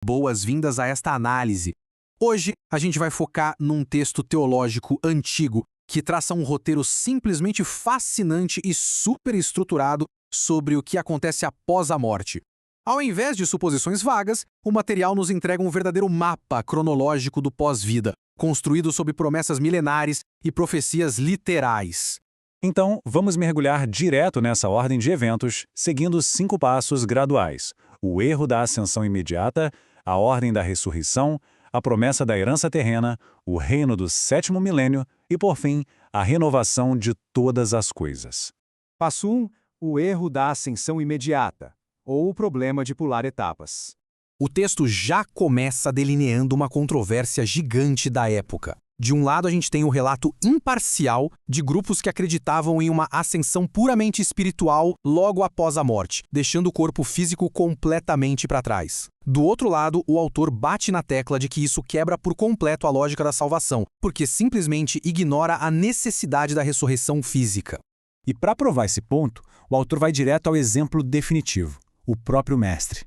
Boas-vindas a esta análise. Hoje, a gente vai focar num texto teológico antigo que traça um roteiro simplesmente fascinante e super estruturado sobre o que acontece após a morte. Ao invés de suposições vagas, o material nos entrega um verdadeiro mapa cronológico do pós-vida, construído sob promessas milenares e profecias literais. Então, vamos mergulhar direto nessa ordem de eventos, seguindo os 5 passos graduais: o erro da ascensão imediata, a ordem da ressurreição, a promessa da herança terrena, o reino do 7º milênio e, por fim, a renovação de todas as coisas. Passo 1. O erro da ascensão imediata, ou o problema de pular etapas. O texto já começa delineando uma controvérsia gigante da época. De um lado, a gente tem o relato imparcial de grupos que acreditavam em uma ascensão puramente espiritual logo após a morte, deixando o corpo físico completamente para trás. Do outro lado, o autor bate na tecla de que isso quebra por completo a lógica da salvação, porque simplesmente ignora a necessidade da ressurreição física. E para provar esse ponto, o autor vai direto ao exemplo definitivo: o próprio mestre.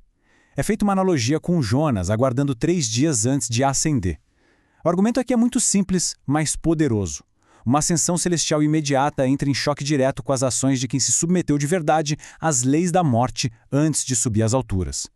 É feita uma analogia com Jonas aguardando 3 dias antes de ascender. O argumento aqui é muito simples, mas poderoso. Uma ascensão celestial imediata entra em choque direto com as ações de quem se submeteu de verdade às leis da morte antes de subir às alturas.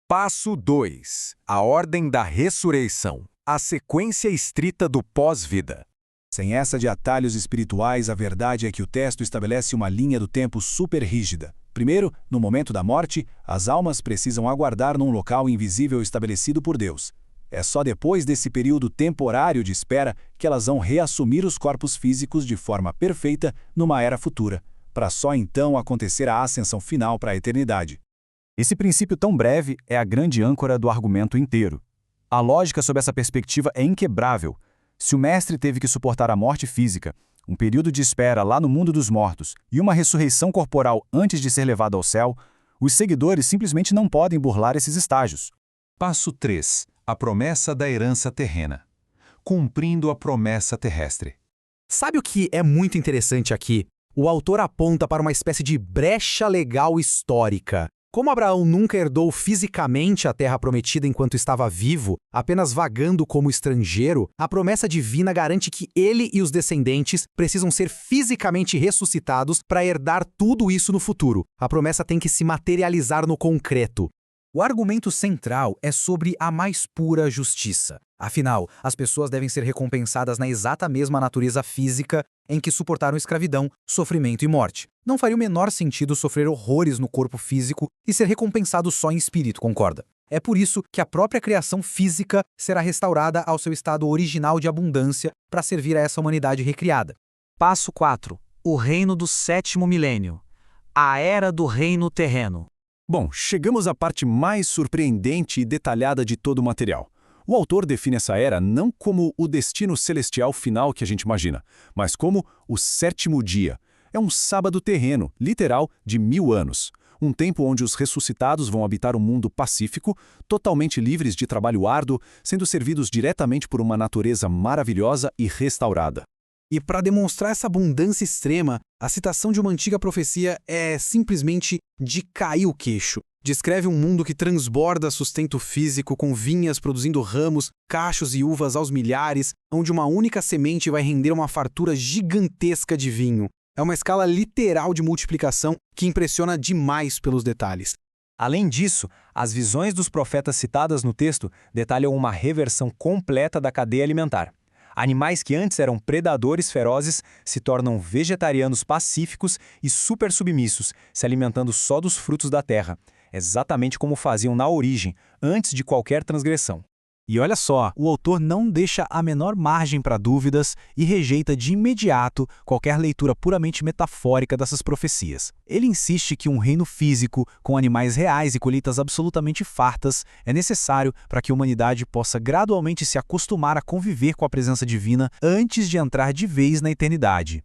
Passo 2. A ordem da ressurreição. A sequência estrita do pós-vida. Sem essa de atalhos espirituais, a verdade é que o texto estabelece uma linha do tempo super rígida. Primeiro, no momento da morte, as almas precisam aguardar num local invisível estabelecido por Deus. É só depois desse período temporário de espera que elas vão reassumir os corpos físicos de forma perfeita numa era futura, para só então acontecer a ascensão final para a eternidade. Esse princípio tão breve é a grande âncora do argumento inteiro. A lógica sob essa perspectiva é inquebrável. Se o mestre teve que suportar a morte física, um período de espera lá no mundo dos mortos e uma ressurreição corporal antes de ser levado ao céu, os seguidores simplesmente não podem burlar esses estágios. Passo 3. A promessa da herança terrena. Cumprindo a promessa terrestre. Sabe o que é muito interessante aqui? O autor aponta para uma espécie de brecha legal histórica. Como Abraão nunca herdou fisicamente a terra prometida enquanto estava vivo, apenas vagando como estrangeiro, a promessa divina garante que ele e os descendentes precisam ser fisicamente ressuscitados para herdar tudo isso no futuro. A promessa tem que se materializar no concreto. O argumento central é sobre a mais pura justiça. Afinal, as pessoas devem ser recompensadas na exata mesma natureza física em que suportaram escravidão, sofrimento e morte. Não faria o menor sentido sofrer horrores no corpo físico e ser recompensado só em espírito, concorda? É por isso que a própria criação física será restaurada ao seu estado original de abundância para servir a essa humanidade recriada. Passo 4. O reino do 7º milênio. A era do reino terreno. Bom, chegamos à parte mais surpreendente e detalhada de todo o material. O autor define essa era não como o destino celestial final que a gente imagina, mas como o 7º dia. É um sábado terreno, literal, de 1000 anos. Um tempo onde os ressuscitados vão habitar um mundo pacífico, totalmente livres de trabalho árduo, sendo servidos diretamente por uma natureza maravilhosa e restaurada. E para demonstrar essa abundância extrema, a citação de uma antiga profecia é simplesmente de cair o queixo. Descreve um mundo que transborda sustento físico, com vinhas produzindo ramos, cachos e uvas aos milhares, onde uma única semente vai render uma fartura gigantesca de vinho. É uma escala literal de multiplicação que impressiona demais pelos detalhes. Além disso, as visões dos profetas citadas no texto detalham uma reversão completa da cadeia alimentar. Animais que antes eram predadores ferozes se tornam vegetarianos pacíficos e super submissos, se alimentando só dos frutos da terra, exatamente como faziam na origem, antes de qualquer transgressão. E olha só, o autor não deixa a menor margem para dúvidas e rejeita de imediato qualquer leitura puramente metafórica dessas profecias. Ele insiste que um reino físico, com animais reais e colheitas absolutamente fartas, é necessário para que a humanidade possa gradualmente se acostumar a conviver com a presença divina antes de entrar de vez na eternidade.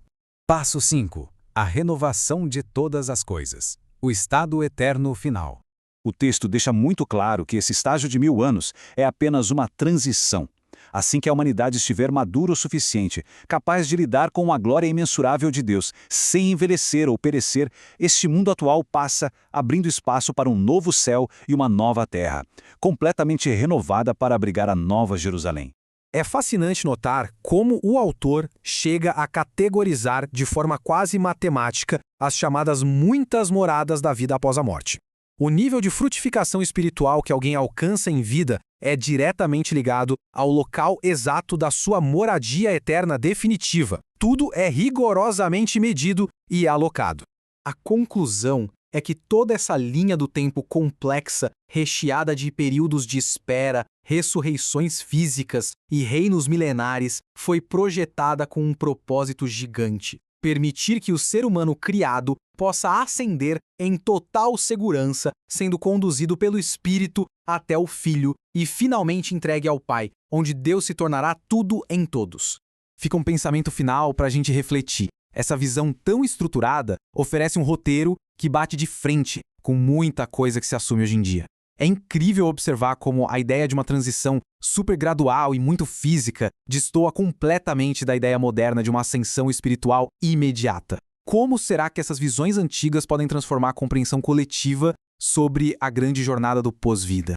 Passo 5. A renovação de todas as coisas. O estado eterno final. O texto deixa muito claro que esse estágio de 1000 anos é apenas uma transição. assim que a humanidade estiver madura o suficiente, capaz de lidar com a glória imensurável de Deus, sem envelhecer ou perecer, este mundo atual passa, abrindo espaço para um novo céu e uma nova terra, completamente renovada para abrigar a nova Jerusalém. É fascinante notar como o autor chega a categorizar de forma quase matemática as chamadas muitas moradas da vida após a morte. O nível de frutificação espiritual que alguém alcança em vida é diretamente ligado ao local exato da sua moradia eterna definitiva. Tudo é rigorosamente medido e alocado. A conclusão é que toda essa linha do tempo complexa, recheada de períodos de espera, ressurreições físicas e reinos milenares, foi projetada com um propósito gigante: permitir que o ser humano criado possa ascender em total segurança, sendo conduzido pelo Espírito até o Filho e finalmente entregue ao Pai, onde Deus se tornará tudo em todos. Fica um pensamento final para a gente refletir. Essa visão tão estruturada oferece um roteiro que bate de frente com muita coisa que se assume hoje em dia. É incrível observar como a ideia de uma transição super gradual e muito física destoa completamente da ideia moderna de uma ascensão espiritual imediata. Como será que essas visões antigas podem transformar a compreensão coletiva sobre a grande jornada do pós-vida?